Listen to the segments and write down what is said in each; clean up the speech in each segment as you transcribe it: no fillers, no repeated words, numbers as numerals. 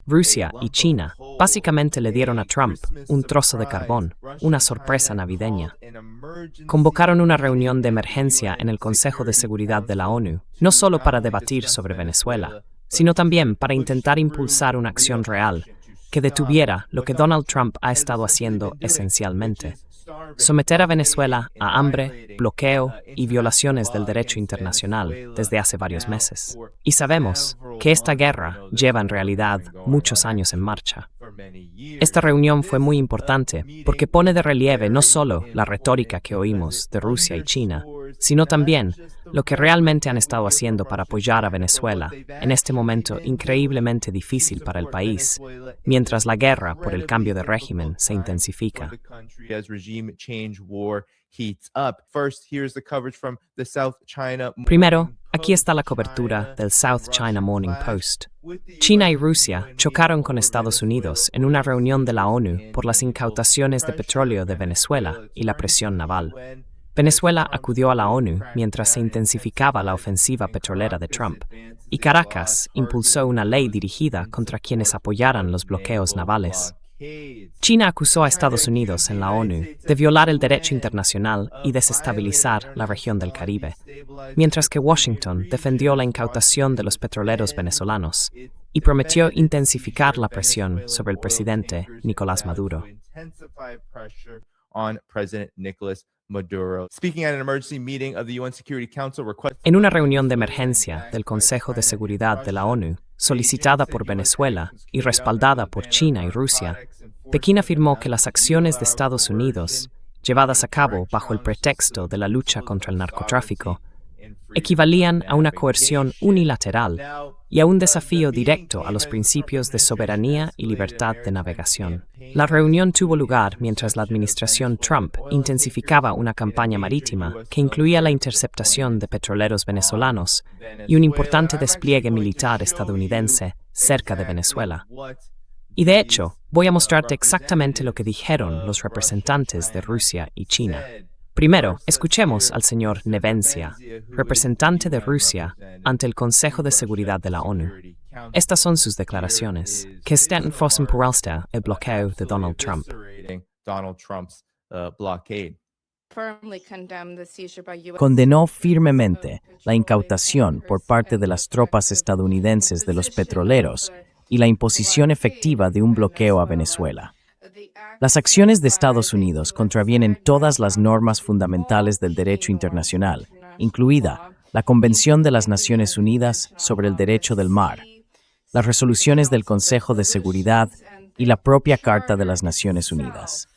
Rusia y China básicamente le dieron a Trump un trozo de carbón, una sorpresa navideña. Convocaron una reunión de emergencia en el Consejo de Seguridad de la ONU, no solo para debatir sobre Venezuela, sino también para intentar impulsar una acción real que detuviera lo que Donald Trump ha estado haciendo esencialmente: someter a Venezuela a hambre, bloqueo y violaciones del derecho internacional desde hace varios meses. Y sabemos que esta guerra lleva en realidad muchos años en marcha. Esta reunión fue muy importante porque pone de relieve no solo la retórica que oímos de Rusia y China, sino también lo que realmente han estado haciendo para apoyar a Venezuela en este momento increíblemente difícil para el país, mientras la guerra por el cambio de régimen se intensifica. Primero, aquí está la cobertura del South China Morning Post. China y Rusia chocaron con Estados Unidos en una reunión de la ONU por las incautaciones de petróleo de Venezuela y la presión naval. Venezuela acudió a la ONU mientras se intensificaba la ofensiva petrolera de Trump, y Caracas impulsó una ley dirigida contra quienes apoyaran los bloqueos navales. China acusó a Estados Unidos en la ONU de violar el derecho internacional y desestabilizar la región del Caribe, mientras que Washington defendió la incautación de los petroleros venezolanos y prometió intensificar la presión sobre el presidente Nicolás Maduro. En una reunión de emergencia del Consejo de Seguridad de la ONU, solicitada por Venezuela y respaldada por China y Rusia, Pekín afirmó que las acciones de Estados Unidos, llevadas a cabo bajo el pretexto de la lucha contra el narcotráfico, equivalían a una coerción unilateral y a un desafío directo a los principios de soberanía y libertad de navegación. La reunión tuvo lugar mientras la administración Trump intensificaba una campaña marítima que incluía la interceptación de petroleros venezolanos y un importante despliegue militar estadounidense cerca de Venezuela. Y de hecho, voy a mostrarte exactamente lo que dijeron los representantes de Rusia y China. Primero, escuchemos al señor Nevencia, representante de Rusia ante el Consejo de Seguridad de la ONU. Estas son sus declaraciones, que están frozen por el bloqueo de Donald Trump. Condenó firmemente la incautación por parte de las tropas estadounidenses de los petroleros y la imposición efectiva de un bloqueo a Venezuela. Las acciones de Estados Unidos contravienen todas las normas fundamentales del derecho internacional, incluida la Convención de las Naciones Unidas sobre el Derecho del Mar, las resoluciones del Consejo de Seguridad y la propia Carta de las Naciones Unidas.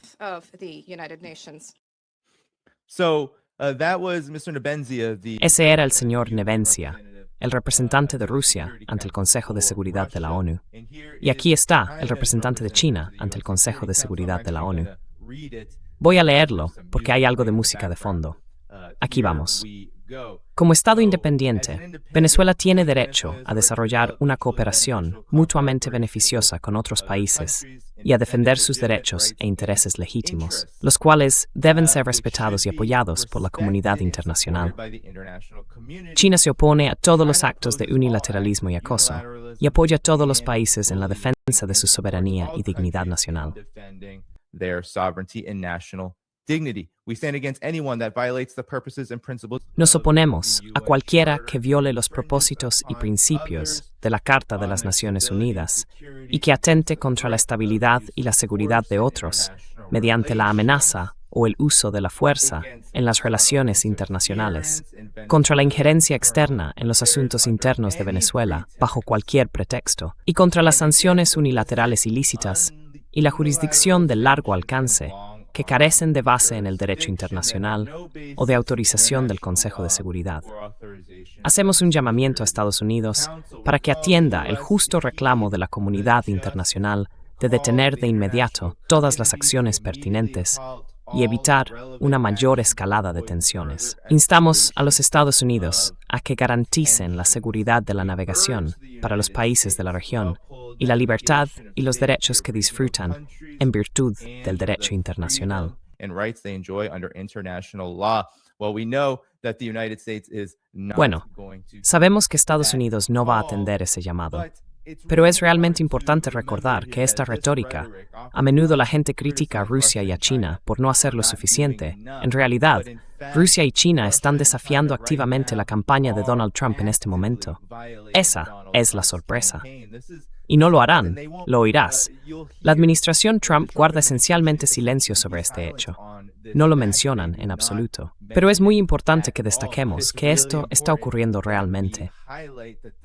Ese era el señor Nevencia, el representante de Rusia ante el Consejo de Seguridad de la ONU. Y aquí está el representante de China ante el Consejo de Seguridad de la ONU. Voy a leerlo porque hay algo de música de fondo. Aquí vamos. Como Estado independiente, Venezuela tiene derecho a desarrollar una cooperación mutuamente beneficiosa con otros países y a defender sus derechos e intereses legítimos, los cuales deben ser respetados y apoyados por la comunidad internacional. China se opone a todos los actos de unilateralismo y acoso y apoya a todos los países en la defensa de su soberanía y dignidad nacional. Nos oponemos a cualquiera que viole los propósitos y principios de la Carta de las Naciones Unidas y que atente contra la estabilidad y la seguridad de otros mediante la amenaza o el uso de la fuerza en las relaciones internacionales, contra la injerencia externa en los asuntos internos de Venezuela bajo cualquier pretexto, y contra las sanciones unilaterales ilícitas y la jurisdicción de largo alcance que carecen de base en el derecho internacional o de autorización del Consejo de Seguridad. Hacemos un llamamiento a Estados Unidos para que atienda el justo reclamo de la comunidad internacional de detener de inmediato todas las acciones pertinentes y evitar una mayor escalada de tensiones. Instamos a los Estados Unidos a que garanticen la seguridad de la navegación para los países de la región y la libertad y los derechos que disfrutan en virtud del derecho internacional. Bueno, sabemos que Estados Unidos no va a atender ese llamado, pero es realmente importante recordar que esta retórica, a menudo la gente critica a Rusia y a China por no hacer lo suficiente. En realidad, Rusia y China están desafiando activamente la campaña de Donald Trump en este momento. Esa es la sorpresa. Y no lo harán, lo oirás. La administración Trump guarda esencialmente silencio sobre este hecho. No lo mencionan en absoluto. Pero es muy importante que destaquemos que esto está ocurriendo realmente.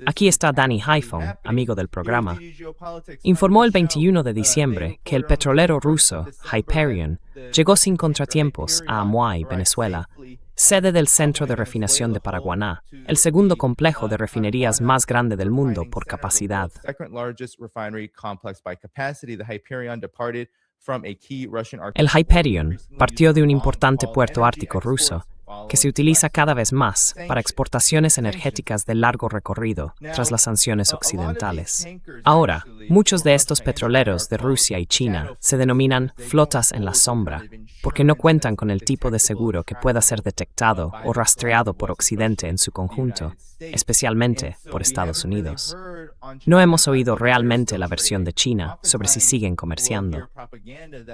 Aquí está Danny Haiphong, amigo del programa. Informó el 21 de diciembre que el petrolero ruso Hyperion llegó sin contratiempos a Amuay, Venezuela, sede del Centro de Refinación de Paraguaná, el segundo complejo de refinerías más grande del mundo por capacidad. El Hyperion partió de un importante puerto ártico ruso, que se utiliza cada vez más para exportaciones energéticas de largo recorrido tras las sanciones occidentales. Ahora, muchos de estos petroleros de Rusia y China se denominan flotas en la sombra, porque no cuentan con el tipo de seguro que pueda ser detectado o rastreado por Occidente en su conjunto, especialmente por Estados Unidos. No hemos oído realmente la versión de China sobre si siguen comerciando.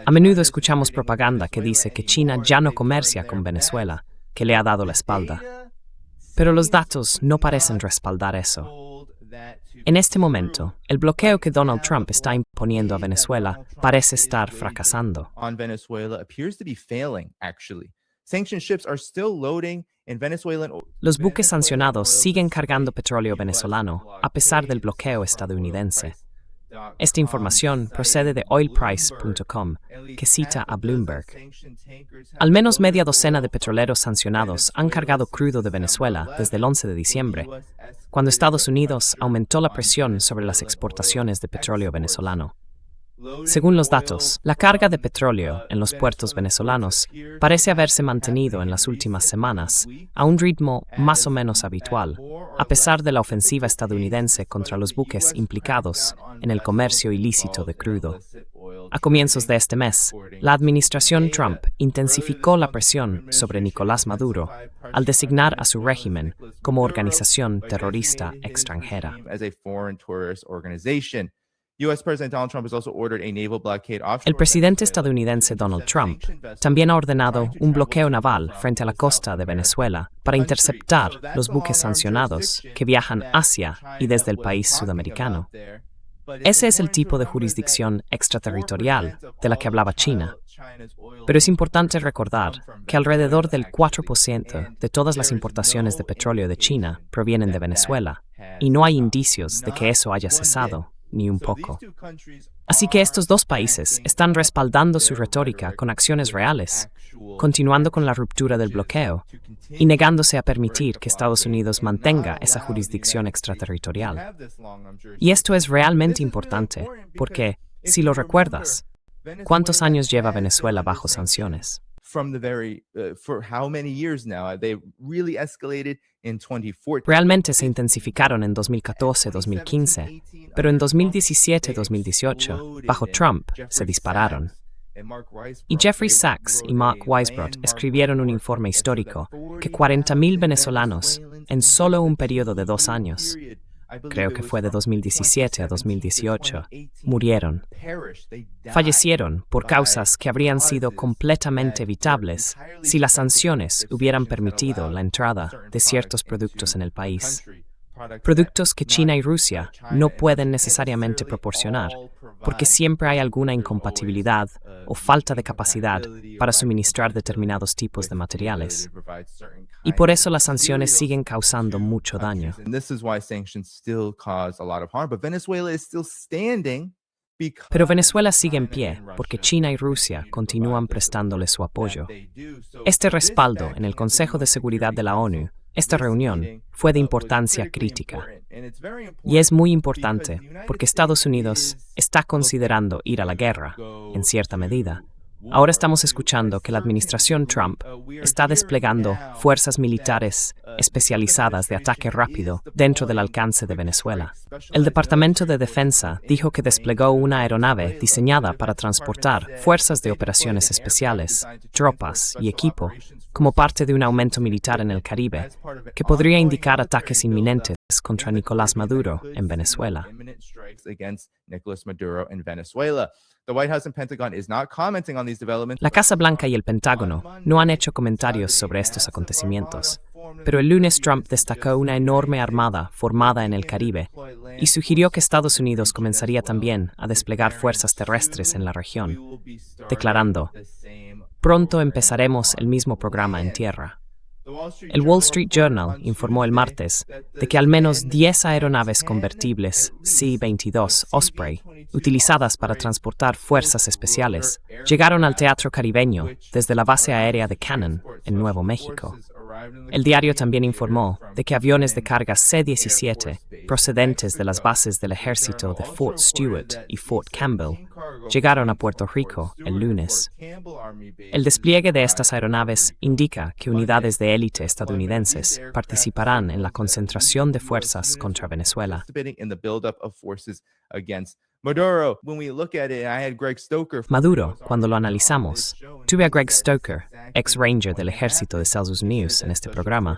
A menudo escuchamos propaganda que dice que China ya no comercia con Venezuela, que le ha dado la espalda. Pero los datos no parecen respaldar eso. En este momento, el bloqueo que Donald Trump está imponiendo a Venezuela parece estar fracasando. Los buques sancionados siguen cargando petróleo venezolano a pesar del bloqueo estadounidense. Esta información procede de oilprice.com, que cita a Bloomberg. Al menos media docena de petroleros sancionados han cargado crudo de Venezuela desde el 11 de diciembre, cuando Estados Unidos aumentó la presión sobre las exportaciones de petróleo venezolano. Según los datos, la carga de petróleo en los puertos venezolanos parece haberse mantenido en las últimas semanas a un ritmo más o menos habitual, a pesar de la ofensiva estadounidense contra los buques implicados en el comercio ilícito de crudo. A comienzos de este mes, la administración Trump intensificó la presión sobre Nicolás Maduro al designar a su régimen como organización terrorista extranjera. El presidente estadounidense Donald Trump también ha ordenado un bloqueo naval frente a la costa de Venezuela para interceptar los buques sancionados que viajan hacia y desde el país sudamericano. Ese es el tipo de jurisdicción extraterritorial de la que hablaba China. Pero es importante recordar que alrededor del 4% de todas las importaciones de petróleo de China provienen de Venezuela, y no hay indicios de que eso haya cesado, ni un poco. Así que estos dos países están respaldando su retórica con acciones reales, continuando con la ruptura del bloqueo y negándose a permitir que Estados Unidos mantenga esa jurisdicción extraterritorial. Y esto es realmente importante porque, si lo recuerdas, ¿cuántos años lleva Venezuela bajo sanciones? Realmente se intensificaron en 2014-2015, pero en 2017-2018, bajo Trump, se dispararon. Y Jeffrey Sachs y Mark Weisbrot escribieron un informe histórico que 40.000 venezolanos, en solo un periodo de 2 años, creo que fue de 2017 a 2018, murieron. Fallecieron por causas que habrían sido completamente evitables si las sanciones hubieran permitido la entrada de ciertos productos en el país. Productos que China y Rusia no pueden necesariamente proporcionar, porque siempre hay alguna incompatibilidad o falta de capacidad para suministrar determinados tipos de materiales. Y por eso las sanciones siguen causando mucho daño. Pero Venezuela sigue en pie porque China y Rusia continúan prestándole su apoyo. Este respaldo en el Consejo de Seguridad de la ONU, esta reunión, fue de importancia crítica. Y es muy importante porque Estados Unidos está considerando ir a la guerra, en cierta medida, Ahora estamos escuchando que la administración Trump está desplegando fuerzas militares especializadas de ataque rápido dentro del alcance de Venezuela. El Departamento de Defensa dijo que desplegó una aeronave diseñada para transportar fuerzas de operaciones especiales, tropas y equipo como parte de un aumento militar en el Caribe, que podría indicar ataques inminentes contra Nicolás Maduro en Venezuela. La Casa Blanca y el Pentágono no han hecho comentarios sobre estos acontecimientos, pero el lunes Trump destacó una enorme armada formada en el Caribe y sugirió que Estados Unidos comenzaría también a desplegar fuerzas terrestres en la región, declarando: "Pronto empezaremos el mismo programa en tierra". El Wall Street Journal informó el martes de que al menos 10 aeronaves convertibles C-22 Osprey, utilizadas para transportar fuerzas especiales, llegaron al teatro caribeño desde la base aérea de Cannon, en Nuevo México. El diario también informó de que aviones de carga C-17, procedentes de las bases del ejército de Fort Stewart y Fort Campbell, llegaron a Puerto Rico el lunes. El despliegue de estas aeronaves indica que unidades de élite estadounidenses participarán en la concentración de fuerzas contra Venezuela. Maduro, cuando lo analizamos, tuve a Greg Stoker, ex Ranger del ejército de Estados Unidos, en este programa.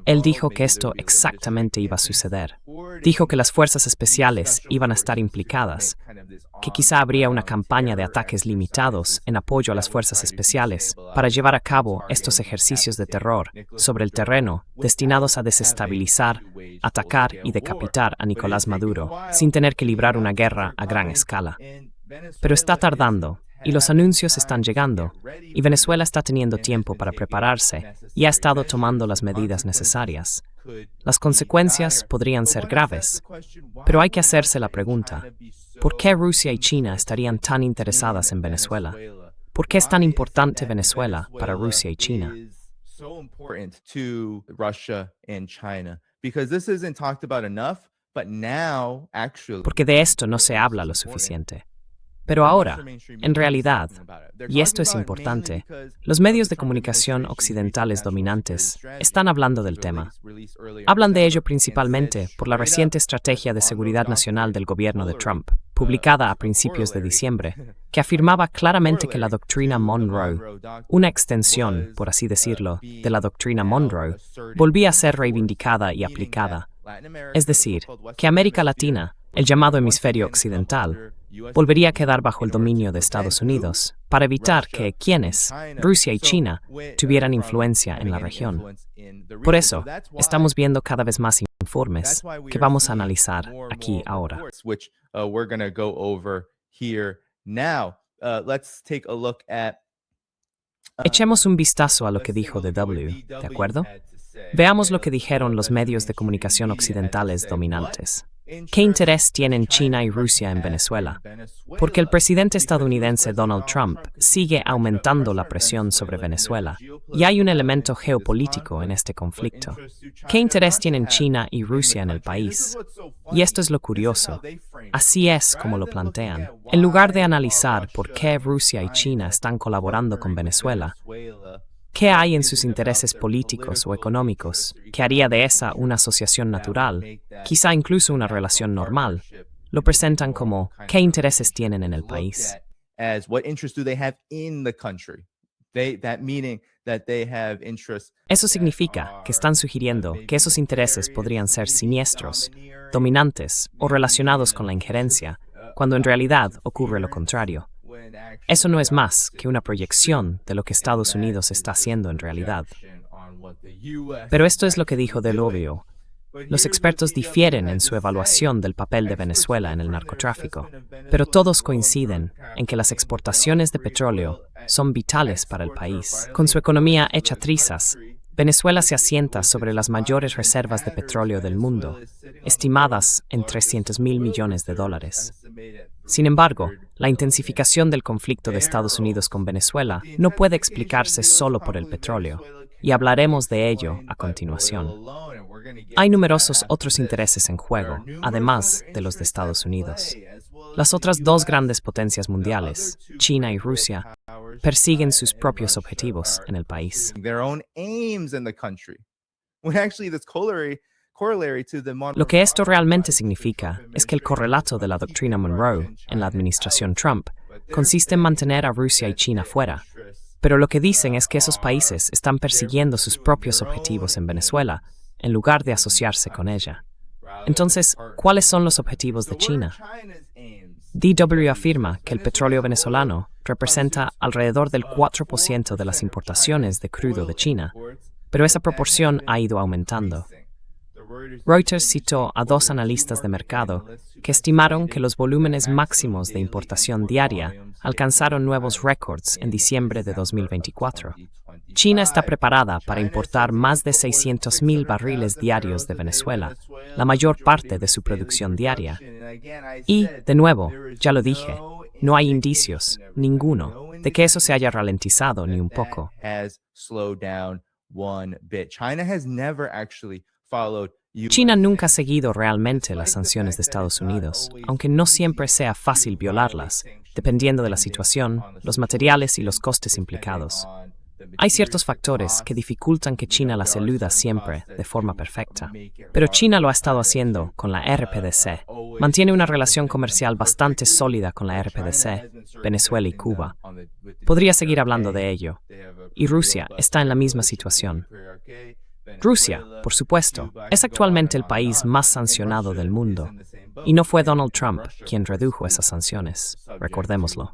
Él dijo que esto exactamente iba a suceder. Dijo que las fuerzas especiales iban a estar implicadas, que quizá habría una campaña de ataques limitados en apoyo a las fuerzas especiales para llevar a cabo estos ejercicios de terror sobre el terreno destinados a desestabilizar, atacar y decapitar a Nicolás Maduro sin tener que librar una guerra a gran escala. Pero está tardando, y los anuncios están llegando, y Venezuela está teniendo tiempo para prepararse y ha estado tomando las medidas necesarias. Las consecuencias podrían ser graves, pero hay que hacerse la pregunta: ¿por qué Rusia y China estarían tan interesadas en Venezuela? ¿Por qué es tan importante Venezuela para Rusia y China? Porque de esto no se habla lo suficiente. Pero ahora, en realidad, y esto es importante, los medios de comunicación occidentales dominantes están hablando del tema. Hablan de ello principalmente por la reciente Estrategia de Seguridad Nacional del gobierno de Trump, publicada a principios de diciembre, que afirmaba claramente que la doctrina Monroe, una extensión, por así decirlo, de la doctrina Monroe, volvía a ser reivindicada y aplicada. Es decir, que América Latina, el llamado hemisferio occidental, volvería a quedar bajo el dominio de Estados Unidos para evitar que quienes, Rusia y China, tuvieran influencia en la región. Por eso, estamos viendo cada vez más informes que vamos a analizar aquí ahora. Echemos un vistazo a lo que dijo DW, ¿de acuerdo? Veamos lo que dijeron los medios de comunicación occidentales dominantes. ¿Qué interés tienen China y Rusia en Venezuela? Porque el presidente estadounidense Donald Trump sigue aumentando la presión sobre Venezuela, y hay un elemento geopolítico en este conflicto. ¿Qué interés tienen China y Rusia en el país? Y esto es lo curioso. Así es como lo plantean. En lugar de analizar por qué Rusia y China están colaborando con Venezuela, ¿qué hay en sus intereses políticos o económicos que haría de esa una asociación natural, quizá incluso una relación normal? Lo presentan como ¿qué intereses tienen en el país? Eso significa que están sugiriendo que esos intereses podrían ser siniestros, dominantes o relacionados con la injerencia, cuando en realidad ocurre lo contrario. Eso no es más que una proyección de lo que Estados Unidos está haciendo en realidad. Pero esto es lo que dijo DW. Los expertos difieren en su evaluación del papel de Venezuela en el narcotráfico, pero todos coinciden en que las exportaciones de petróleo son vitales para el país. Con su economía hecha trizas, Venezuela se asienta sobre las mayores reservas de petróleo del mundo, estimadas en $300.000 millones. Sin embargo, la intensificación del conflicto de Estados Unidos con Venezuela no puede explicarse solo por el petróleo, y hablaremos de ello a continuación. Hay numerosos otros intereses en juego, además de los de Estados Unidos. Las otras dos grandes potencias mundiales, China y Rusia, persiguen sus propios objetivos en el país. Lo que esto realmente significa es que el correlato de la doctrina Monroe en la administración Trump consiste en mantener a Rusia y China fuera. Pero lo que dicen es que esos países están persiguiendo sus propios objetivos en Venezuela, en lugar de asociarse con ella. Entonces, ¿cuáles son los objetivos de China? DW afirma que el petróleo venezolano representa alrededor del 4% de las importaciones de crudo de China, pero esa proporción ha ido aumentando. Reuters citó a 2 analistas de mercado que estimaron que los volúmenes máximos de importación diaria alcanzaron nuevos récords en diciembre de 2024. China está preparada para importar más de 600,000 barriles diarios de Venezuela, la mayor parte de su producción diaria. Y, de nuevo, ya lo dije, no hay indicios, ninguno, de que eso se haya ralentizado ni un poco. China nunca ha seguido realmente las sanciones de Estados Unidos, aunque no siempre sea fácil violarlas, dependiendo de la situación, los materiales y los costes implicados. Hay ciertos factores que dificultan que China las eluda siempre de forma perfecta. Pero China lo ha estado haciendo con la RPDC. Mantiene una relación comercial bastante sólida con la RPDC, Venezuela y Cuba. Podría seguir hablando de ello. Y Rusia está en la misma situación. Rusia, por supuesto, es actualmente el país más sancionado del mundo. Y no fue Donald Trump quien redujo esas sanciones, recordémoslo.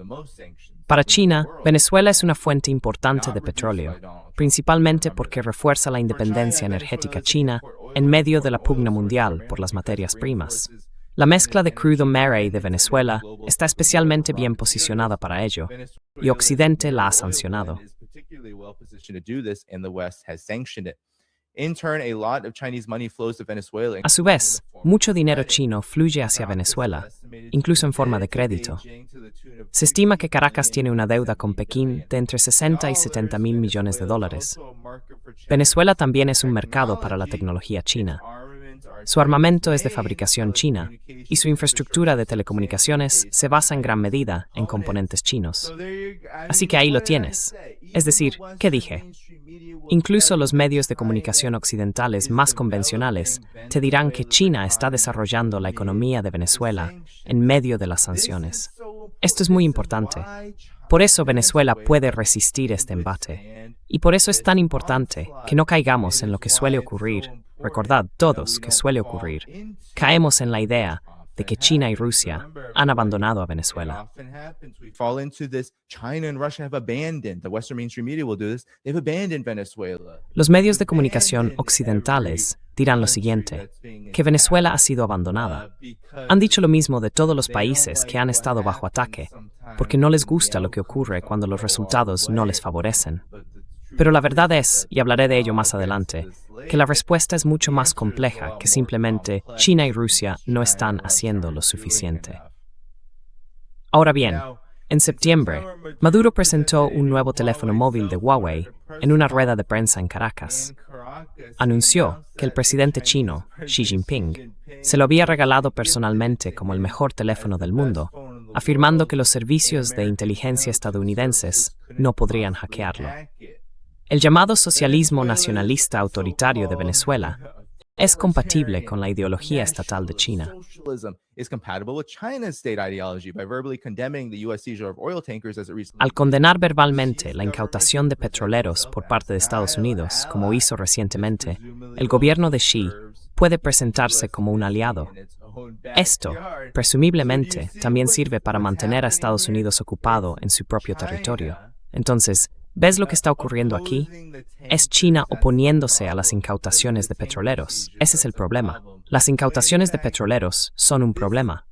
Para China, Venezuela es una fuente importante de petróleo, principalmente porque refuerza la independencia energética china en medio de la pugna mundial por las materias primas. La mezcla de crudo Marey de Venezuela está especialmente bien posicionada para ello, y Occidente la ha sancionado. A su vez, mucho dinero chino fluye hacia Venezuela, incluso en forma de crédito. Se estima que Caracas tiene una deuda con Pekín de entre 60 y 70 mil millones de dólares. Venezuela también es un mercado para la tecnología china. Su armamento es de fabricación china, y su infraestructura de telecomunicaciones se basa en gran medida en componentes chinos. Así que ahí lo tienes. Es decir, ¿qué dije? Incluso los medios de comunicación occidentales más convencionales te dirán que China está desarrollando la economía de Venezuela en medio de las sanciones. Esto es muy importante. Por eso Venezuela puede resistir este embate. Y por eso es tan importante que no caigamos en lo que suele ocurrir. Recordad todos que suele ocurrir. Caemos en la idea de que China y Rusia han abandonado a Venezuela. Los medios de comunicación occidentales dirán lo siguiente, que Venezuela ha sido abandonada. Han dicho lo mismo de todos los países que han estado bajo ataque, porque no les gusta lo que ocurre cuando los resultados no les favorecen. Pero la verdad es, y hablaré de ello más adelante, que la respuesta es mucho más compleja que simplemente China y Rusia no están haciendo lo suficiente. Ahora bien, en septiembre, Maduro presentó un nuevo teléfono móvil de Huawei en una rueda de prensa en Caracas. Anunció que el presidente chino, Xi Jinping, se lo había regalado personalmente como el mejor teléfono del mundo, afirmando que los servicios de inteligencia estadounidenses no podrían hackearlo. El llamado socialismo nacionalista autoritario de Venezuela es compatible con la ideología estatal de China. Al condenar verbalmente la incautación de petroleros por parte de Estados Unidos, como hizo recientemente, el gobierno de Xi puede presentarse como un aliado. Esto, presumiblemente, también sirve para mantener a Estados Unidos ocupado en su propio territorio. Entonces, ¿ves lo que está ocurriendo aquí? Es China oponiéndose a las incautaciones de petroleros. Ese es el problema. Las incautaciones de petroleros son un problema.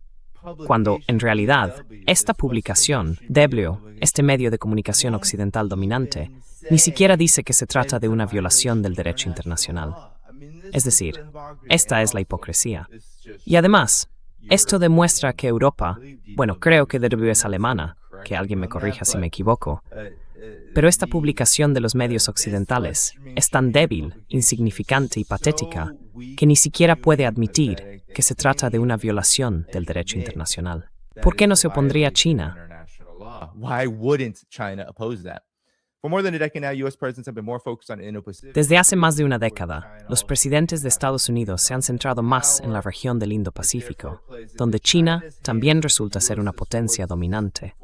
Cuando, en realidad, esta publicación, DW, este medio de comunicación occidental dominante, ni siquiera dice que se trata de una violación del derecho internacional. Es decir, esta es la hipocresía. Y además, esto demuestra que Europa, bueno, creo que DW es alemana, que alguien me corrija si me equivoco, pero esta publicación de los medios occidentales es tan débil, insignificante y patética que ni siquiera puede admitir que se trata de una violación del derecho internacional. ¿Por qué no se opondría China? Why wouldn't China oppose that? For more than a decade now, U.S. presidents have been more focused on Indo-Pacific. Desde hace más de una década, los presidentes de Estados Unidos se han centrado más en la región del Indo-Pacífico, donde China también resulta ser una potencia dominante.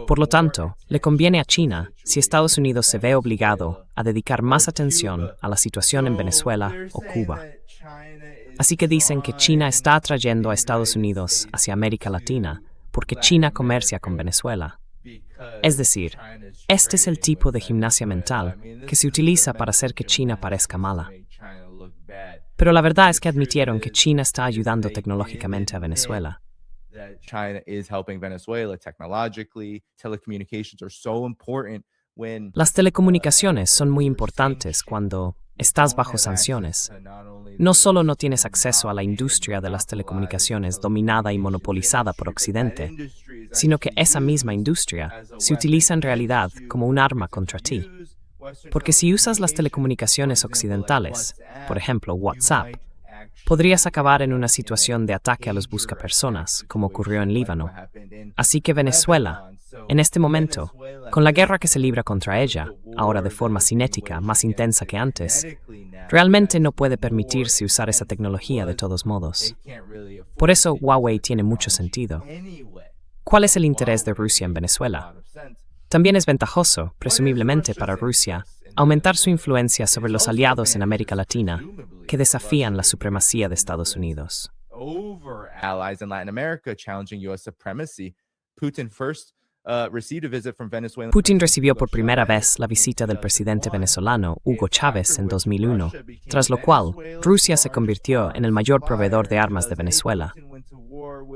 Por lo tanto, le conviene a China si Estados Unidos se ve obligado a dedicar más atención a la situación en Venezuela o Cuba. Así que dicen que China está atrayendo a Estados Unidos hacia América Latina porque China comercia con Venezuela. Es decir, este es el tipo de gimnasia mental que se utiliza para hacer que China parezca mala. Pero la verdad es que admitieron que China está ayudando tecnológicamente a Venezuela. China is helping Venezuela technologically. Telecommunications are so important when Las telecomunicaciones son muy importantes cuando estás bajo sanciones. No solo no tienes acceso a la industria de las telecomunicaciones dominada y monopolizada por Occidente, sino que esa misma industria se utiliza en realidad como un arma contra ti. Porque si usas las telecomunicaciones occidentales, por ejemplo WhatsApp, podrías acabar en una situación de ataque a los buscapersonas, como ocurrió en Líbano. Así que Venezuela, en este momento, con la guerra que se libra contra ella, ahora de forma cinética, más intensa que antes, realmente no puede permitirse usar esa tecnología de todos modos. Por eso Huawei tiene mucho sentido. ¿Cuál es el interés de Rusia en Venezuela? También es ventajoso, presumiblemente para Rusia, aumentar su influencia sobre los aliados en América Latina que desafían la supremacía de Estados Unidos. over allies in Latin America challenging U.S. supremacy. Putin first received a visit from Venezuela. Putin recibió por primera vez la visita del presidente venezolano Hugo Chávez en 2001, tras lo cual Rusia se convirtió en el mayor proveedor de armas de Venezuela.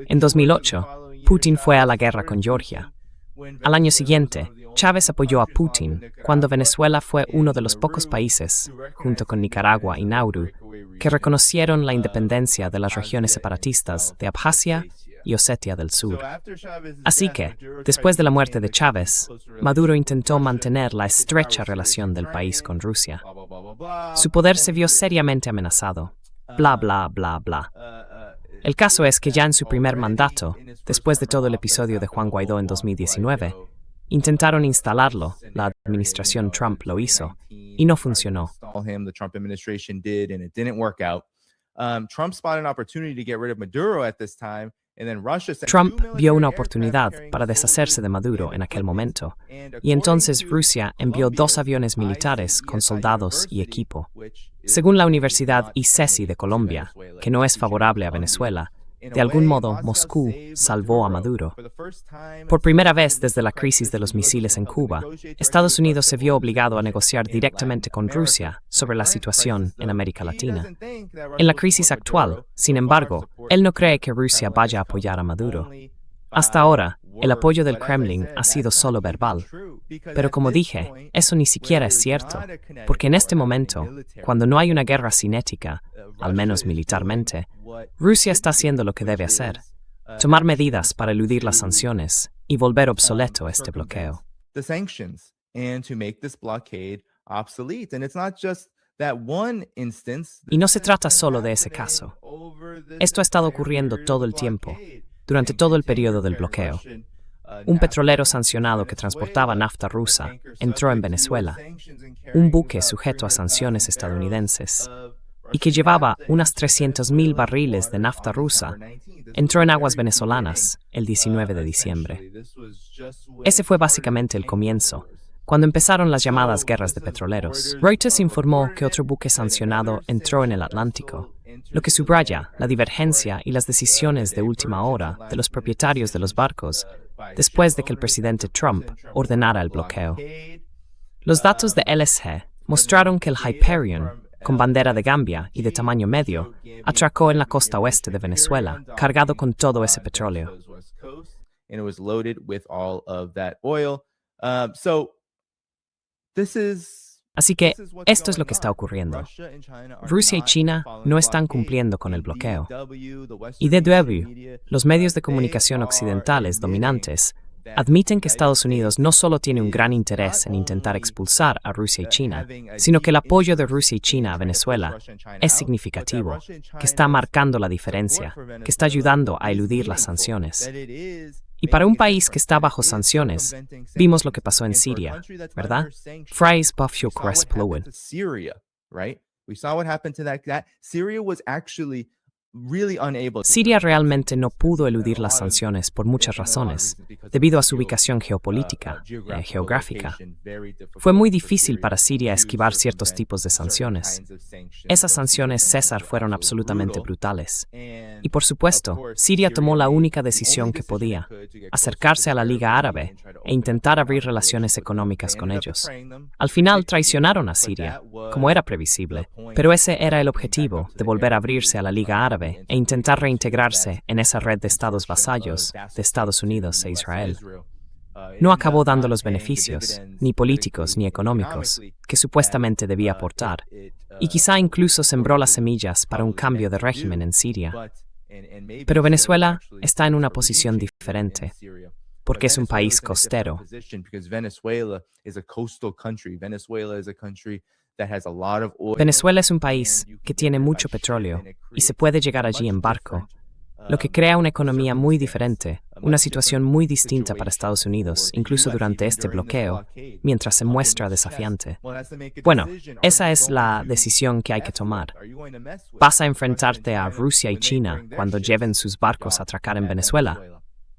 En 2008, Putin fue a la guerra con Georgia. Al año siguiente, Chávez apoyó a Putin cuando Venezuela fue uno de los pocos países, junto con Nicaragua y Nauru, que reconocieron la independencia de las regiones separatistas de Abjasia y Osetia del Sur. Así que, después de la muerte de Chávez, Maduro intentó mantener la estrecha relación del país con Rusia. Su poder se vio seriamente amenazado. Bla, bla, bla, bla. El caso es que ya en su primer mandato, después de todo el episodio de Juan Guaidó en 2019, intentaron instalarlo, la administración Trump lo hizo, y no funcionó. The Trump administration did, and it didn't work out. Trump spotted an opportunity to get rid of Maduro at this time, and then Russia sent Trump two vio una military oportunidad aircraft para carrying deshacerse de Maduro en missiles aquel momento, and y entonces according to Rusia envió dos Columbia's aviones militares con ICESI soldados y University, equipo. which is Según la Universidad not ICESI de Colombia, Venezuela, que no es featuring favorable a Colombia. Venezuela, In a de algún way, modo Moscow Moscú saved salvó a Maduro. For the first time Por in primera 60 vez years, desde la the crisis de los practice misiles en of Cuba, negotiate Estados directly Unidos se vio with obligado a Russia negociar in directamente Latin con America. Rusia sobre la Current situación crisis, en though, América he Latina. doesn't think that Russia En la will crisis support actual, Maduro. sin So far, embargo, support él no cree que from Rusia Kremlin vaya a has come apoyar a Maduro. only Hasta by ahora, el words, apoyo del but as I Kremlin said, ha that's sido not solo even verbal. true, because Pero at como this dije, point, eso ni siquiera where es there is cierto, not a kinetic porque en war este happening momento, militarily, cuando no hay una guerra cinética, al Russia menos is militarmente, doing what Rusia it está should haciendo do, lo que debe which hacer, is, tomar action medidas para eludir las to, sanciones y volver obsoleto este bloqueo. the sanctions and to make this blockade obsolete. And it's not just that one instance. Y no se trata solo de ese caso. Esto ha estado ocurriendo todo el tiempo, durante todo el periodo del bloqueo. Un petrolero sancionado que transportaba nafta rusa entró en Venezuela, un buque sujeto a sanciones estadounidenses, y que llevaba unas 300.000 barriles de nafta rusa, entró en aguas venezolanas el 19 de diciembre. Ese fue básicamente el comienzo, cuando empezaron las llamadas guerras de petroleros. Reuters informó que otro buque sancionado entró en el Atlántico, lo que subraya la divergencia y las decisiones de última hora de los propietarios de los barcos después de que el presidente Trump ordenara el bloqueo. Los datos de LSG mostraron que el Hyperion, con bandera de Gambia y de tamaño medio, atracó en la costa oeste de Venezuela, cargado con todo ese petróleo. And it was loaded with all of that oil. So this is Así que esto es lo que está ocurriendo. Rusia y China no están cumpliendo con el bloqueo. Y DW, los medios de comunicación occidentales dominantes, admiten que Estados Unidos no solo tiene un gran interés en intentar expulsar a Rusia y China, sino que el apoyo de Rusia y China a Venezuela es significativo, que está marcando la diferencia, que está ayudando a eludir las sanciones. Y para un país que está bajo sanciones, vimos lo que pasó en Siria, ¿verdad? Fries Buffio Cresplowen. Syria, right? We saw what happened to that. Syria was actually really unable. Siria realmente no pudo eludir las sanciones por muchas razones, debido a su ubicación geopolítica, geográfica. Fue muy difícil para Siria esquivar ciertos tipos de sanciones. Esas sanciones César fueron absolutamente brutales. Y por supuesto, Siria tomó la única decisión que podía, acercarse a la Liga Árabe e intentar abrir relaciones económicas con ellos. Al final traicionaron a Siria, como era previsible, pero ese era el objetivo, de volver a abrirse a la Liga Árabe e intentar reintegrarse en esa red de estados vasallos de Estados Unidos e Israel. No acabó dando los beneficios, ni políticos ni económicos, que supuestamente debía aportar, y quizá incluso sembró las semillas para un cambio de régimen en Siria. Pero Venezuela está en una posición diferente, porque es un país costero. Venezuela es un país que tiene mucho petróleo y se puede llegar allí en barco, lo que crea una economía muy diferente, una situación muy distinta para Estados Unidos, incluso durante este bloqueo, mientras se muestra desafiante. Bueno, esa es la decisión que hay que tomar. ¿Vas a enfrentarte a Rusia y China cuando lleven sus barcos a atracar en Venezuela?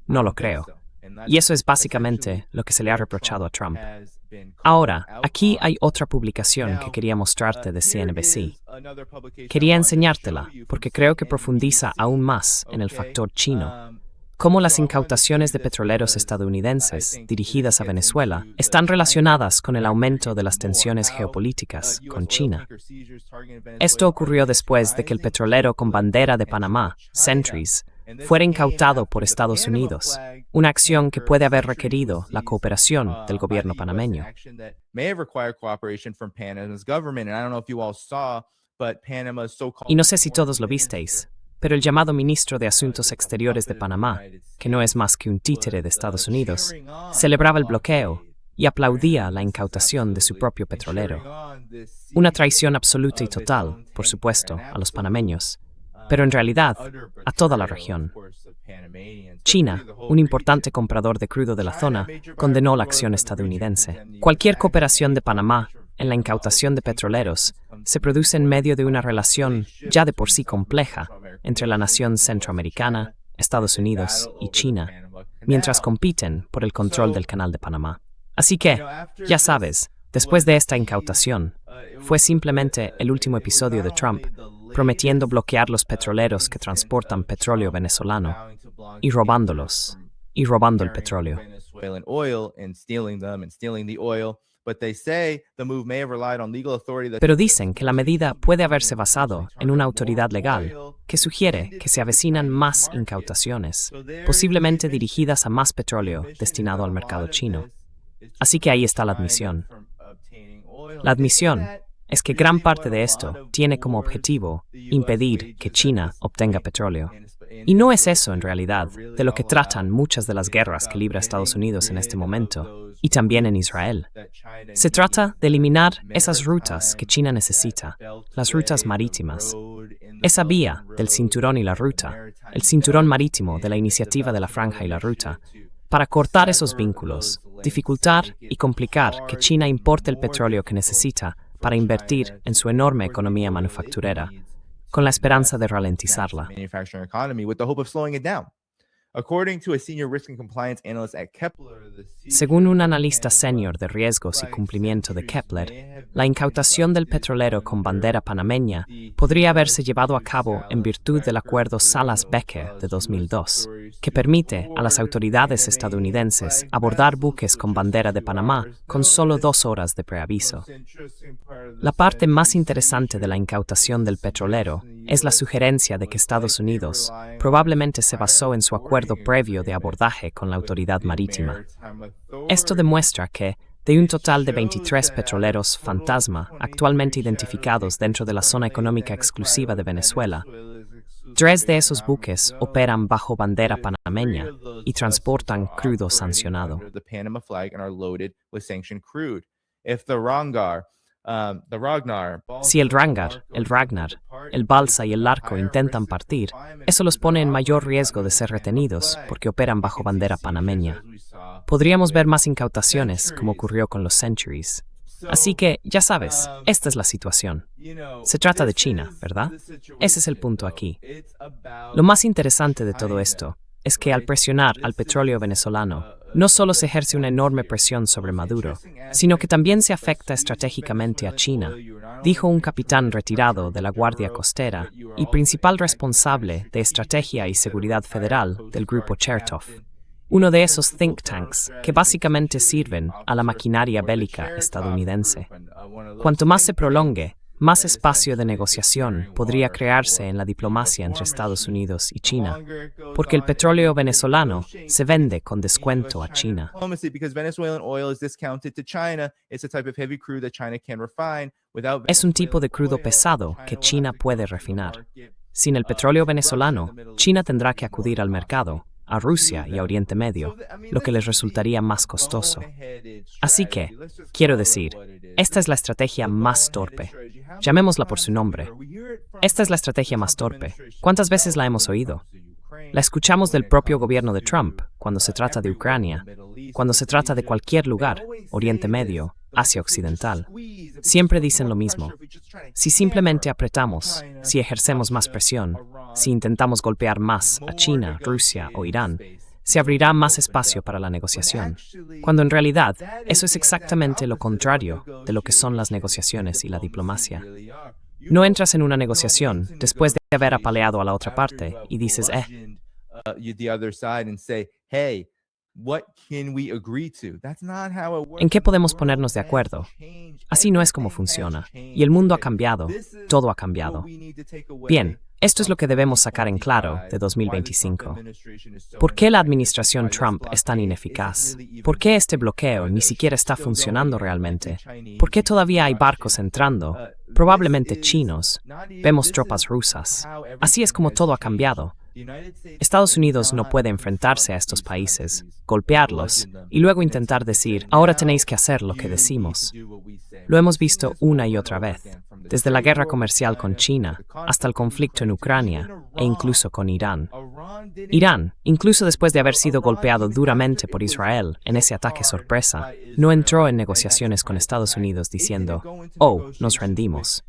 No lo creo. Y eso es básicamente lo que se le ha reprochado a Trump. Ahora, aquí hay otra publicación que quería mostrarte de CNBC. Quería enseñártela porque creo que profundiza aún más en el factor chino. Cómo las incautaciones de petroleros estadounidenses dirigidas a Venezuela están relacionadas con el aumento de las tensiones geopolíticas con China. Esto ocurrió después de que el petrolero con bandera de Panamá, Centuries, fuera incautado por Estados Unidos, una acción que puede haber requerido la cooperación del gobierno panameño. Y no sé si todos lo visteis, pero el llamado ministro de Asuntos Exteriores de Panamá, que no es más que un títere de Estados Unidos, celebraba el bloqueo y aplaudía la incautación de su propio petrolero. Una traición absoluta y total, por supuesto, a los panameños, pero en realidad a toda la región. China, un importante comprador de crudo de la zona, condenó la acción estadounidense. Cualquier cooperación de Panamá en la incautación de petroleros se produce en medio de una relación ya de por sí compleja entre la nación centroamericana, Estados Unidos y China, mientras compiten por el control del Canal de Panamá. Así que, ya sabes, después de esta incautación, fue simplemente el último episodio de Trump prometiendo bloquear los petroleros que transportan petróleo venezolano y robándolos, y robando el petróleo. Pero dicen que la medida puede haberse basado en una autoridad legal que sugiere que se avecinan más incautaciones, posiblemente dirigidas a más petróleo destinado al mercado chino. Así que ahí está la admisión. La admisión es que gran parte de esto tiene como objetivo impedir que China obtenga petróleo. Y no es eso, en realidad, de lo que tratan muchas de las guerras que libra Estados Unidos en este momento, y también en Israel. Se trata de eliminar esas rutas que China necesita, las rutas marítimas. Esa vía del cinturón y la ruta, el cinturón marítimo de la iniciativa de la Franja y la Ruta, para cortar esos vínculos, dificultar y complicar que China importe el petróleo que necesita para invertir en su enorme economía manufacturera, con la esperanza de ralentizarla. Según un analista senior de riesgos y cumplimiento de Kepler, la incautación del petrolero con bandera panameña podría haberse llevado a cabo en virtud del acuerdo Salas-Becker de 2002, que permite a las autoridades estadounidenses abordar buques con bandera de Panamá con solo 2 horas de preaviso. La parte más interesante de la incautación del petrolero es la sugerencia de que Estados Unidos probablemente se basó en su acuerdo previo de abordaje con la autoridad marítima. Esto demuestra que, de un total de 23 petroleros fantasma actualmente identificados dentro de la zona económica exclusiva de Venezuela, 3 de esos buques operan bajo bandera panameña y transportan crudo sancionado. Si el Ragnar, el Balsa y el Larco intentan partir, eso los pone en mayor riesgo de ser retenidos porque operan bajo bandera panameña. Podríamos ver más incautaciones, como ocurrió con los Centuries. Así que, ya sabes, esta es la situación. Se trata de China, ¿verdad? Ese es el punto aquí. Lo más interesante de todo esto es que al presionar al petróleo venezolano, no solo se ejerce una enorme presión sobre Maduro, sino que también se afecta estratégicamente a China, dijo un capitán retirado de la Guardia Costera y principal responsable de Estrategia y Seguridad Federal del Grupo Chertoff, uno de esos think tanks que básicamente sirven a la maquinaria bélica estadounidense. Cuanto más se prolongue, más espacio de negociación podría crearse en la diplomacia entre Estados Unidos y China, porque el petróleo venezolano se vende con descuento a China. Es un tipo de crudo pesado que China puede refinar. Sin el petróleo venezolano, China tendrá que acudir al mercado, a Rusia y a Oriente Medio, lo que les resultaría más costoso. Así que, quiero decir, esta es la estrategia más torpe. Llamémosla por su nombre. Esta es la estrategia más torpe. ¿Cuántas veces la hemos oído? La escuchamos del propio gobierno de Trump cuando se trata de Ucrania, cuando se trata de cualquier lugar, Oriente Medio, Asia Occidental. Siempre dicen lo mismo. Si simplemente apretamos, si ejercemos más presión, si intentamos golpear más a China, Rusia o Irán, se abrirá más espacio para la negociación, cuando en realidad eso es exactamente lo contrario de lo que son las negociaciones y la diplomacia. No entras en una negociación después de haber apaleado a la otra parte y dices, ¿en qué podemos ponernos de acuerdo? Así no es como funciona, y el mundo ha cambiado, todo ha cambiado. Bien, esto es lo que debemos sacar en claro de 2025. ¿Por qué la administración Trump es tan ineficaz? ¿Por qué este bloqueo ni siquiera está funcionando realmente? ¿Por qué todavía hay barcos entrando, probablemente chinos? Vemos tropas rusas. Así es como todo ha cambiado. Estados Unidos no puede enfrentarse a estos países, golpearlos y luego intentar decir, ahora tenéis que hacer lo que decimos. Lo hemos visto una y otra vez, desde la guerra comercial con China hasta el conflicto en Ucrania e incluso con Irán. Irán, incluso después de haber sido golpeado duramente por Israel en ese ataque sorpresa, no entró en negociaciones con Estados Unidos diciendo, oh, nos rendimos.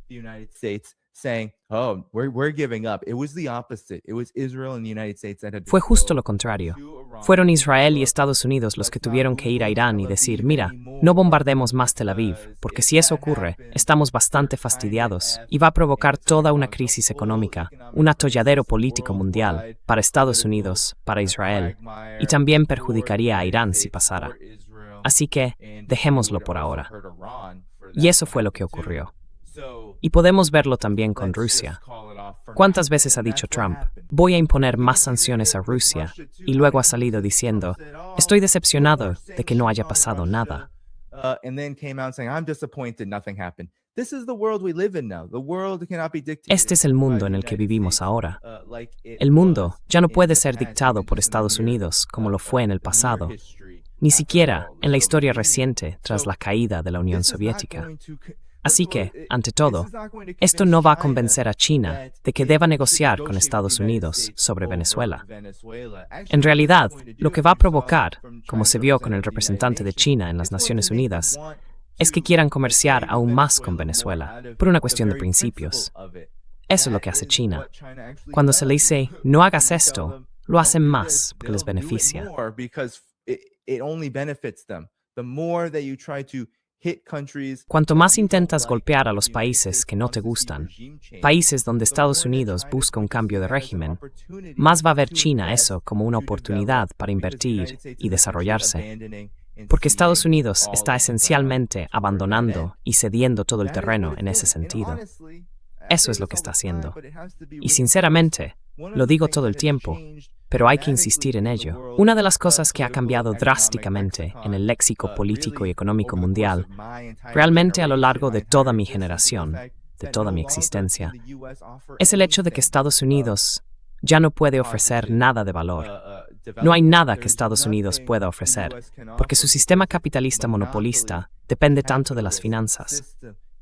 Fue justo lo contrario. Fueron Israel y Estados Unidos los que tuvieron que ir a Irán y decir, mira, no bombardemos más Tel Aviv, porque si eso ocurre, estamos bastante fastidiados y va a provocar toda una crisis económica, un atolladero político mundial, para Estados Unidos, para Israel, y también perjudicaría a Irán si pasara. Así que, dejémoslo por ahora. Y eso fue lo que ocurrió. Y podemos verlo también con Rusia. ¿Cuántas veces ha dicho Trump, voy a imponer más sanciones a Rusia? Y luego ha salido diciendo, estoy decepcionado de que no haya pasado nada. Este es el mundo en el que vivimos ahora. El mundo ya no puede ser dictado por Estados Unidos como lo fue en el pasado, ni siquiera en la historia reciente tras la caída de la Unión Soviética. Así que, ante todo, esto no va a convencer a China de que deba negociar con Estados Unidos sobre Venezuela. En realidad, lo que va a provocar, como se vio con el representante de China en las Naciones Unidas, es que quieran comerciar aún más con Venezuela, por una cuestión de principios. Eso es lo que hace China. Cuando se le dice, no hagas esto, lo hacen más porque les beneficia. Cuanto más intentas golpear a los países que no te gustan, países donde Estados Unidos busca un cambio de régimen, más va a ver China eso como una oportunidad para invertir y desarrollarse. Porque Estados Unidos está esencialmente abandonando y cediendo todo el terreno en ese sentido. Eso es lo que está haciendo. Y sinceramente, lo digo todo el tiempo, pero hay que insistir en ello. Una de las cosas que ha cambiado drásticamente en el léxico político y económico mundial, realmente a lo largo de toda mi generación, de toda mi existencia, es el hecho de que Estados Unidos ya no puede ofrecer nada de valor. No hay nada que Estados Unidos pueda ofrecer, porque su sistema capitalista monopolista depende tanto de las finanzas.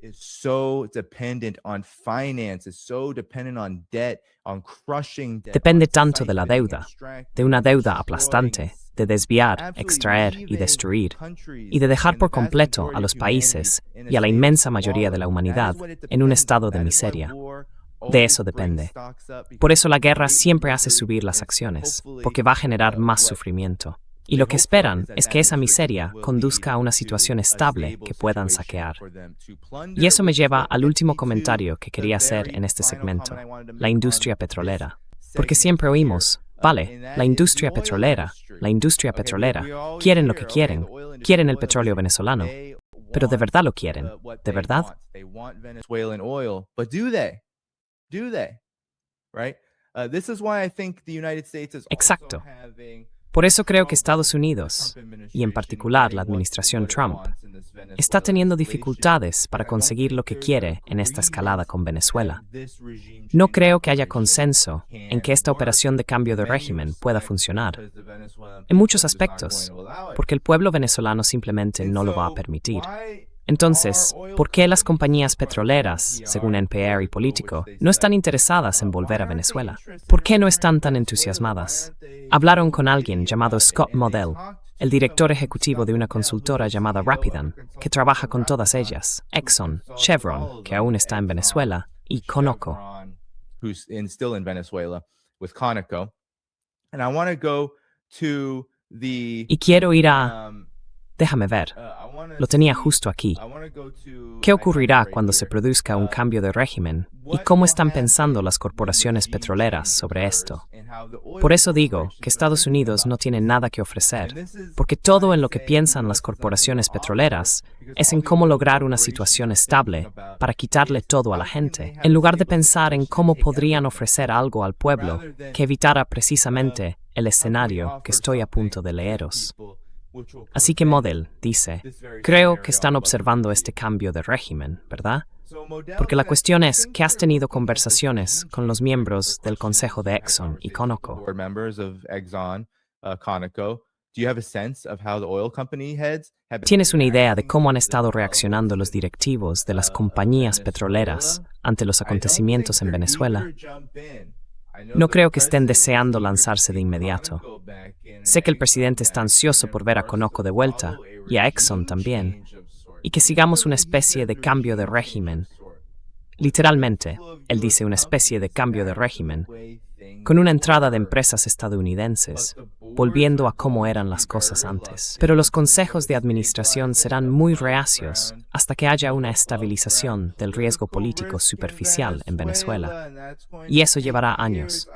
is so dependent on finance, is so dependent on debt, on crushing debt, Depende on tanto de la siphoning, deuda, extracting, de una deuda destroying, aplastante, de desviar, extraer y destruir, y de dejar por completo a los países y a la inmensa mayoría de la humanidad en un estado de miseria. De eso depende. Por eso la guerra siempre hace subir las acciones, porque va a generar más sufrimiento. Y lo que esperan es que esa miseria conduzca a una situación estable que puedan saquear. Y eso me lleva al último comentario que quería hacer en este segmento, la industria petrolera. Porque siempre oímos, vale, la industria petrolera, quieren lo que quieren el petróleo venezolano. Pero ¿de verdad lo quieren? ¿De verdad? Venezuelan oil, but do they? Do they? Right? This is why I think the United States is Exacto. also having Por eso creo que Estados Unidos, y en particular la administración Trump, está teniendo dificultades para conseguir lo que quiere en esta escalada con Venezuela. No creo que haya consenso en que esta operación de cambio de régimen pueda funcionar, en muchos aspectos, porque el pueblo venezolano simplemente no lo va a permitir. Entonces, ¿por qué las compañías petroleras, según NPR y Político, no están interesadas en volver a Venezuela? ¿Por qué no están tan entusiasmadas? Hablaron con alguien llamado Scott Modell, el director ejecutivo de una consultora llamada Rapidan, que trabaja con todas ellas, Exxon, Chevron, que aún está en Venezuela, y Conoco. Who's still in Venezuela with Conoco. And I want to go to the Y quiero ir a... Déjame ver. Lo tenía justo aquí. ¿Qué ocurrirá cuando se produzca un cambio de régimen? ¿Y cómo están pensando las corporaciones petroleras sobre esto? Por eso digo que Estados Unidos no tiene nada que ofrecer, porque todo en lo que piensan las corporaciones petroleras es en cómo lograr una situación estable para quitarle todo a la gente, en lugar de pensar en cómo podrían ofrecer algo al pueblo que evitara precisamente el escenario que estoy a punto de leeros. Así que Modell dice, creo que están observando este cambio de régimen, ¿verdad? Porque la cuestión es que has tenido conversaciones con los miembros del Consejo de Exxon y Conoco. ¿Tienes una idea de cómo han estado reaccionando los directivos de las compañías petroleras ante los acontecimientos en Venezuela? No creo que estén deseando lanzarse de inmediato. Sé que el presidente está ansioso por ver a Conoco de vuelta, y a Exxon también, y que sigamos una especie de cambio de régimen. Literalmente, él dice una especie de cambio de régimen, con una entrada de empresas estadounidenses, volviendo a cómo eran las cosas antes. Pero los consejos de administración serán muy reacios hasta que haya una estabilización del riesgo político superficial en Venezuela. Y eso llevará años.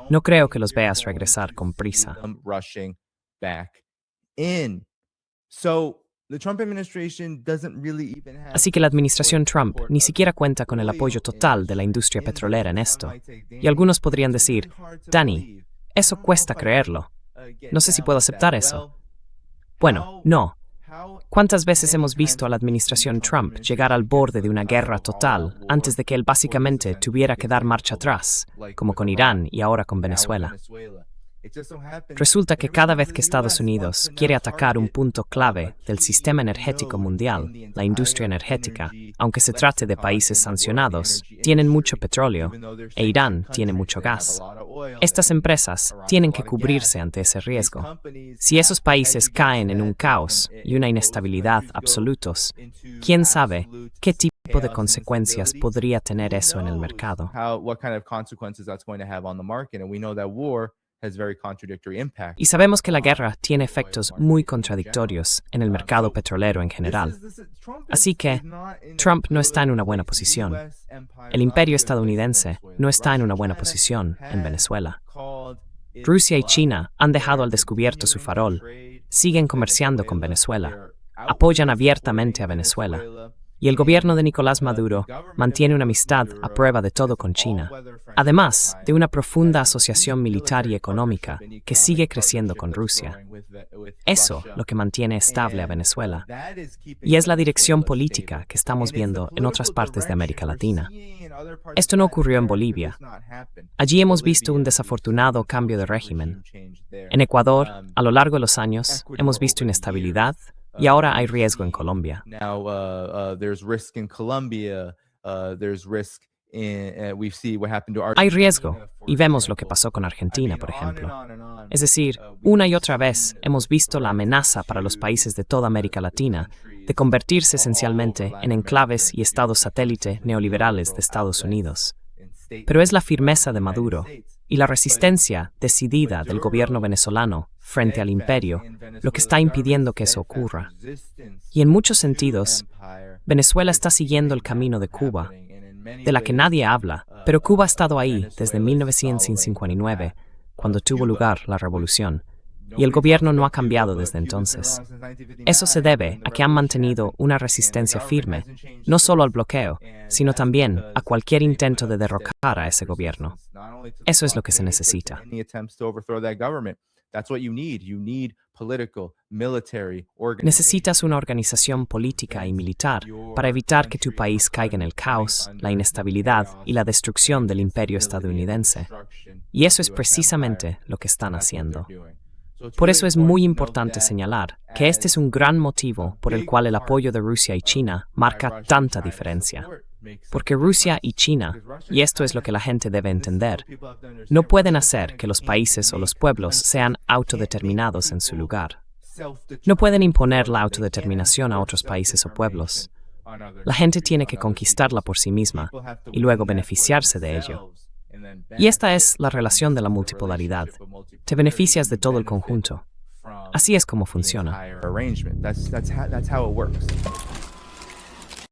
No creo que los veas regresar con prisa. Así que la administración Trump ni siquiera cuenta con el apoyo total de la industria petrolera en esto. Y algunos podrían decir, Danny, eso cuesta creerlo. No sé si puedo aceptar eso. Bueno, no. ¿Cuántas veces hemos visto a la administración Trump llegar al borde de una guerra total antes de que él básicamente tuviera que dar marcha atrás, como con Irán y ahora con Venezuela? Resulta que cada vez que Estados Unidos quiere atacar un punto clave del sistema energético mundial, la industria energética, aunque se trate de países sancionados, tienen mucho petróleo, e Irán tiene mucho gas. Estas empresas tienen que cubrirse ante ese riesgo. Si esos países caen en un caos y una inestabilidad absolutos, ¿quién sabe qué tipo de consecuencias podría tener eso en el mercado? Y sabemos que la guerra tiene efectos muy contradictorios en el mercado petrolero en general. Así que Trump no está en una buena posición. El imperio estadounidense no está en una buena posición en Venezuela. Rusia y China han dejado al descubierto su farol, siguen comerciando con Venezuela, apoyan abiertamente a Venezuela. Y el gobierno de Nicolás Maduro mantiene una amistad a prueba de todo con China, además de una profunda asociación militar y económica que sigue creciendo con Rusia. Eso lo que mantiene estable a Venezuela. Y es la dirección política que estamos viendo en otras partes de América Latina. Esto no ocurrió en Bolivia. Allí hemos visto un desafortunado cambio de régimen. En Ecuador, a lo largo de los años, hemos visto inestabilidad, y ahora hay riesgo en Colombia. Now there's risk in Colombia. There's risk in we see what happened to Hay Argentina. riesgo, y vemos lo que pasó con Argentina, por ejemplo. Es decir, una y otra vez hemos visto la amenaza para los países de toda América Latina de convertirse esencialmente en enclaves y estados satélite neoliberales de Estados Unidos. Pero es la firmeza de Maduro y la resistencia decidida del gobierno venezolano frente al imperio lo que está impidiendo que eso ocurra. Y en muchos sentidos, Venezuela está siguiendo el camino de Cuba, de la que nadie habla, pero Cuba ha estado ahí desde 1959, cuando tuvo lugar la revolución, y el gobierno no ha cambiado desde entonces. Eso se debe a que han mantenido una resistencia firme, no solo al bloqueo, sino también a cualquier intento de derrocar a ese gobierno. Eso es lo que se necesita. Necesitas una organización política y militar para evitar que tu país caiga en el caos, la inestabilidad y la destrucción del imperio estadounidense. Y eso es precisamente lo que están haciendo. Por eso es muy importante señalar que este es un gran motivo por el cual el apoyo de Rusia y China marca tanta diferencia. Porque Rusia y China, y esto es lo que la gente debe entender, no pueden hacer que los países o los pueblos sean autodeterminados en su lugar. No pueden imponer la autodeterminación a otros países o pueblos. La gente tiene que conquistarla por sí misma y luego beneficiarse de ello. Y esta es la relación de la multipolaridad. Te beneficias de todo el conjunto. Así es como funciona.